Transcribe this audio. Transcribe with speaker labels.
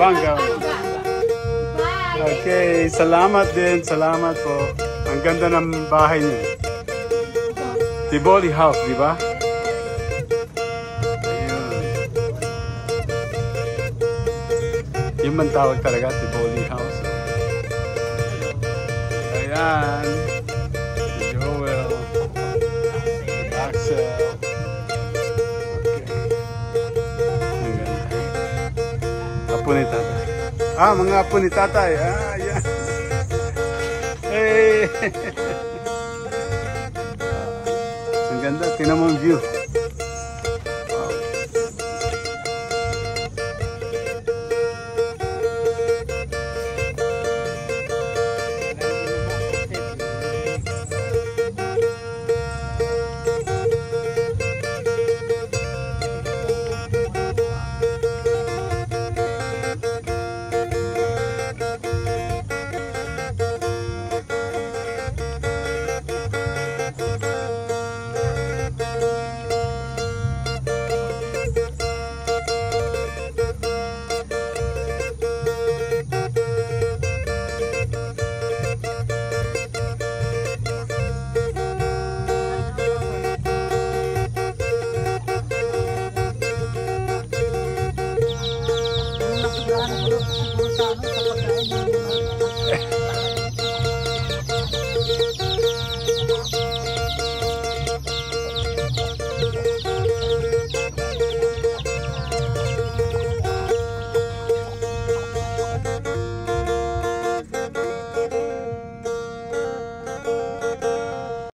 Speaker 1: Bangga. Okay, salamat din. Salamat po. Ang ganda ng bahay niyo. Tivoli House, di ba? Ayun. Yung man tawag talaga, Tivoli House. Ayan. Joel. Axel. Apo ni tatay. Mga apo ni tatay. Yan. Hey! Ang ganda. Tingnan mo ang view.